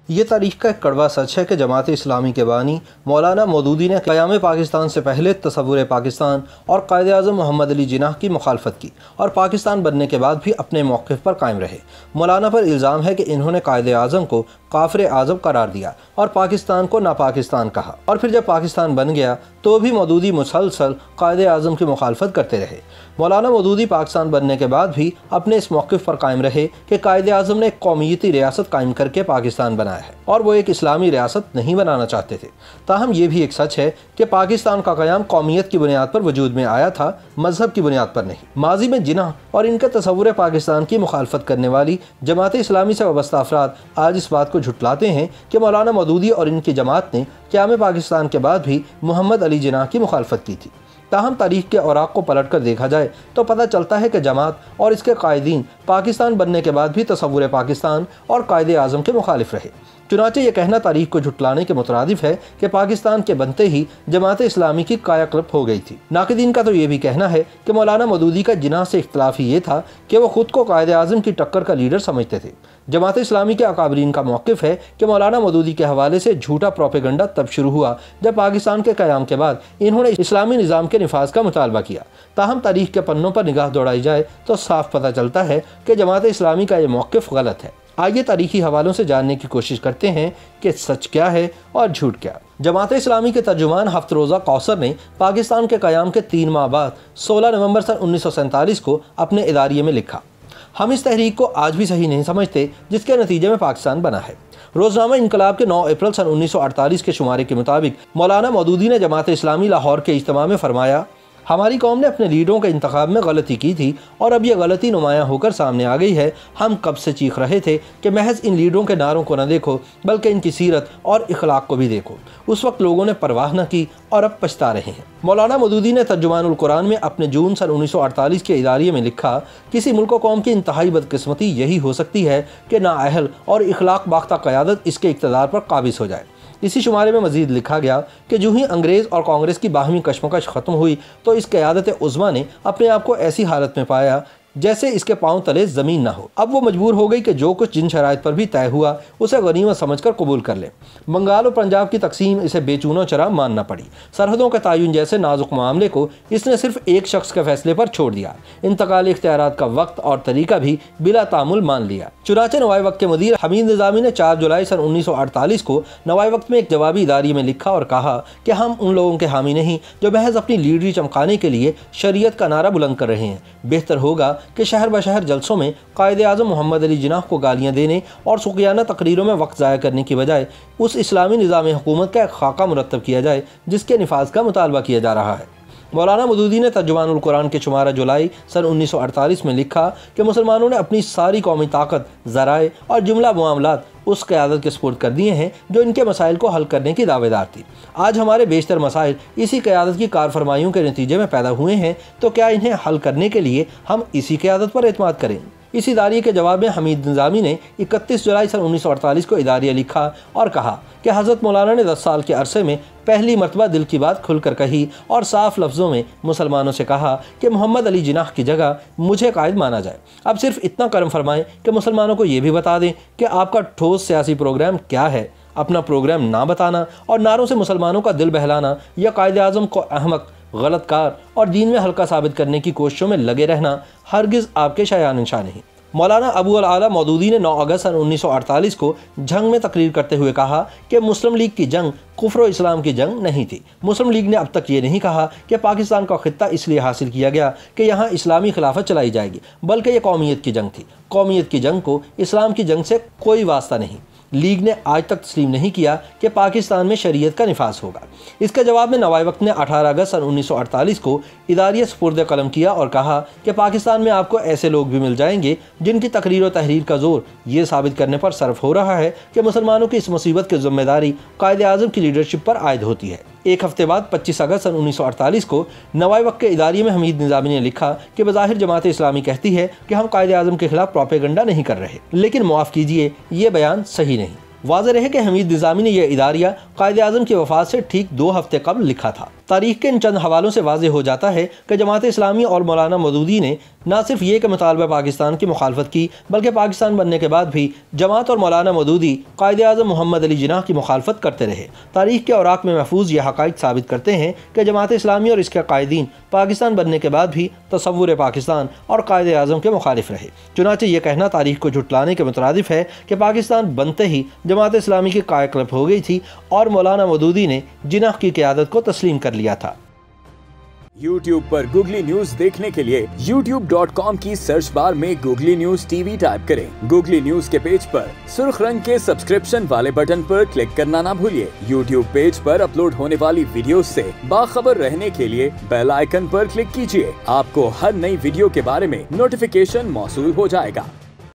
ये तारीख का एक कड़वा सच है कि जमात इस्लामी के बानी मौलाना मौदूदी ने क़याम पाकिस्तान से पहले तसव्वुर पाकिस्तान और कायदे आज़म मोहम्मद अली जिन्नाह की मुखालफत की और पाकिस्तान बनने के बाद भी अपने मौक़िफ़ पर कायम रहे। मौलाना पर इल्ज़ाम है कि इन्होंने कायदे आज़म को काफ़िर आज़म करार दिया और पाकिस्तान को नापाकिस्तान कहा, और फिर जब पाकिस्तान बन गया तो भी मौदूदी मुसलसल कायदे आज़म की मुखालफत करते रहे। मौलाना मौदूदी पाकिस्तान बनने के बाद भी अपने इस मौक़िफ़ पर कायम रहे कि कायदे आज़म ने एक कौमियती रियासत कायम करके पाकिस्तान बनाया है और वो एक इस्लामी रियासत नहीं बनाना चाहते थे। ताहम ये भी एक सच है कि पाकिस्तान का क़याम कौमियत की बुनियाद पर वजूद में आया था, मजहब की बुनियाद पर नहीं। माजी में जिन्नाह और इनके तसव्वुर पाकिस्तान की मुखालफत करने वाली जमात इस्लामी से वाबस्ता अफराद आज इस बात को झुटलाते हैं कि मौलाना मौदूदी और इनकी जमात ने क़याम पाकिस्तान के बाद भी मोहम्मद अली जिन्नाह की मुखालफत की थी। ताहम तारीख के औराक को पलट कर देखा जाए तो पता चलता है कि जमात और इसके कायदीन पाकिस्तान बनने के बाद भी तसव्वुर पाकिस्तान और कायदे आज़म के मुखालिफ रहे। चुनांचे ये कहना तारीख को झुटलाने के मुतरादिफ है कि पाकिस्तान के बनते ही जमात इस्लामी की कायाकल्प हो गई थी। नाक़िदीन का तो ये भी कहना है कि मौलाना मौदूदी का जिन्नाह से इख्तिलाफ ही ये था कि वो खुद को कायदे आज़म की टक्कर का लीडर समझते थे। जमात इस्लामी के अकाबरीन का मौक़िफ़ है कि मौलाना मौदूदी के हवाले से झूठा प्रोपेगंडा तब शुरू हुआ जब पाकिस्तान के क़याम के बाद इन्होंने इस्लामी निज़ाम के निफाज का मुतालबा किया। ताहम तारीख के पन्नों पर निगाह दौड़ाई जाए तो साफ पता चलता है कि जमात इस्लामी का ये मौक़िफ़ गलत है। आइए तारीखी हवालों से जानने की कोशिश करते हैं कि सच क्या है और झूठ क्या। जमात इस्लामी के तर्जुमान हफ्त रोज़ा कौसर ने पाकिस्तान के क़याम के 3 माह बाद 16 नवंबर सन 1947 को अपने इदारिये में लिखा, हम इस तहरीक को आज भी सही नहीं समझते जिसके नतीजे में पाकिस्तान बना है। रोज़नामा इनकलाब के 9 अप्रैल सन 1948 के शुमारे के मुताबिक मौलाना मौदूदी ने जमात इस्लामी लाहौर के इज्तिमा में फरमाया, हमारी कौम ने अपने लीडरों के इंतखाब में गलती की थी और अब यह गलती नुमायां होकर सामने आ गई है। हम कब से चीख रहे थे कि महज इन लीडरों के नारों को न देखो बल्कि इनकी सीरत और इखलाक को भी देखो। उस वक्त लोगों ने परवाह न की और अब पछता रहे हैं। मौलाना मौदूदी ने तर्जुमानुल कुरान में अपने जून सन 1948 के इदारिये में लिखा, किसी मुल्क कौम की इंतहाई बदकिस्मती यही हो सकती है कि नाअहल और इखलाक बाख्ता क़यादत इसके इक़्तिदार पर काबिज़ हो जाए। इसी शुमारे में मज़ीद लिखा गया कि जो ही अंग्रेज़ और कांग्रेस की बाहमी कशमकश ख़त्म हुई तो इस क़यादत उज़्मा ने अपने आप को ऐसी हालत में पाया जैसे इसके पाँव तले ज़मीन ना हो। अब वो मजबूर हो गई कि जो कुछ जिन शराइत पर भी तय हुआ उसे गनीमत समझकर कबूल कर ले। बंगाल और पंजाब की तकसीम इसे बेचूनो चरा मानना पड़ी। सरहदों के तयन जैसे नाजुक मामले को इसने सिर्फ एक शख्स के फैसले पर छोड़ दिया। इंतकाली इख्तियारात का वक्त और तरीका भी बिला तामुल मान लिया। चुनाचे नवाए वक्त के मुदीर हमीद निज़ामी ने 4 जुलाई सन 1948 को नवाए वक्त में एक जवाबी इदारिये में लिखा और कहा कि हम उन लोगों के हामी नहीं जो महज अपनी लीडरी चमकाने के लिए शरीयत का नारा बुलंद कर रहे हैं। बेहतर होगा कि शहर ब शहर जलसों में कायदे आज़म मोहम्मद अली जिन्नाह को गालियाँ देने और सुखियाना तकरीरों में वक्त ज़ाया करने की बजाय उस इस्लामी निज़ाम हुकूमत का एक खाका मुरतब किया जाए जिसके निफाज का मुतालबा किया जा रहा है। मौलाना मौदूदी ने तर्जुमानुल कुरान के शुमारा जुलाई सन 1948 में लिखा कि मुसलमानों ने अपनी सारी कौमी ताकत, ज़राए और जुमला मामलात उस क़यादत के सुपुर्द कर दिए हैं जो इनके मसाइल को हल करने की दावेदार थी। आज हमारे बेशतर मसाइल इसी क़यादत की कारफरमाइयों के नतीजे में पैदा हुए हैं, तो क्या इन्हें हल करने के लिए हम इसी क़यादत पर एतमाद करें? इस इदारिये के जवाब में हमीद निज़ामी ने 31 जुलाई सन 1948 को इदारिया लिखा और कहा कि हज़रत मौलाना ने 10 साल के अरसे में पहली मरतबा दिल की बात खुलकर कही और साफ लफ्ज़ों में मुसलमानों से कहा कि मोहम्मद अली जिन्नाह की जगह मुझे कायद माना जाए। अब सिर्फ इतना करम फरमाएं कि मुसलमानों को ये भी बता दें कि आपका ठोस सियासी प्रोग्राम क्या है। अपना प्रोग्राम ना बताना और नारों से मुसलमानों का दिल बहलाना या कायदे आज़म को अहमक, गलतकार और दीन में हल्का साबित करने की कोशिशों में लगे रहना हरगिज़ आपके शायान इंशा नहीं। मौलाना अबू अल आला मौदूदी ने 9 अगस्त सन 1948 को जंग में तकरीर करते हुए कहा कि मुस्लिम लीग की जंग कुफ्र और इस्लाम की जंग नहीं थी। मुस्लिम लीग ने अब तक ये नहीं कहा कि पाकिस्तान का खित्ता इसलिए हासिल किया गया कि यहाँ इस्लामी खिलाफत चलाई जाएगी, बल्कि यह कौमियत की जंग थी। कौमियत की जंग को इस्लाम की जंग से कोई वास्ता नहीं। लीग ने आज तक तस्लीम नहीं किया कि पाकिस्तान में शरीयत का निफाज होगा। इसके जवाब में नवाए वक्त ने 18 अगस्त सन 1948 को इदारिया सुपुर्द कलम किया और कहा कि पाकिस्तान में आपको ऐसे लोग भी मिल जाएंगे जिनकी तकरीर और तहरीर का जोर ये साबित करने पर सर्फ हो रहा है कि मुसलमानों की इस मुसीबत की जिम्मेदारी कायदे आज़म की लीडरशिप पर आयद होती है। एक हफ्ते बाद 25 अगस्त सन 1948 को नवाए वक्त के इदारिये में हमीद निज़ामी ने लिखा कि बज़ाहिर जमात इस्लामी कहती है कि हम कायदे आज़म के खिलाफ प्रोपेगंडा नहीं कर रहे, लेकिन माफ़ कीजिए ये बयान सही नहीं। वाज़ेह रहे कि हमीद निज़ामी ने यह इदारिया कायद-ए-आज़म की वफ़ात से ठीक 2 हफ्ते कबल लिखा था। तारीख के इन चंद हवालों से वाज़ेह हो जाता है कि जमात इस्लामी और मौलाना मौदूदी ने न सिर्फ ये कि मुतालबा पाकिस्तान की मुखालफत की, बल्कि पाकिस्तान बनने के बाद भी जमात और मौलाना मौदूदी कायद-ए-आज़म मोहम्मद अली जिन्नाह की मुखालफत करते रहे। तारीख के औराक में महफूज यह हक़ाइक़ साबित करते हैं कि जमात इस्लामी और इसके कायदीन पाकिस्तान बनने के बाद भी तसव्वुर पाकिस्तान और कायद-ए-आज़म के मुखालिफ रहे। चुनांचे ये कहना तारीख को झुटलाने के मुतरादिफ है कि पाकिस्तान बनते ही जमात इस्लामी की कायाकल्प हो गई थी और मौलाना मौदूदी ने जिन्नाह की क़यादत को तस्लीम कर लिया था। YouTube पर गूगली न्यूज देखने के लिए youtube.com की सर्च बार में गूगली न्यूज टीवी टाइप करें। गूगली न्यूज के पेज पर सुर्ख रंग के सब्सक्रिप्शन वाले बटन पर क्लिक करना ना भूलिए। YouTube पेज पर अपलोड होने वाली वीडियो से बाखबर रहने के लिए बेल आइकन पर क्लिक कीजिए। आपको हर नई वीडियो के बारे में नोटिफिकेशन मौसूल हो जाएगा।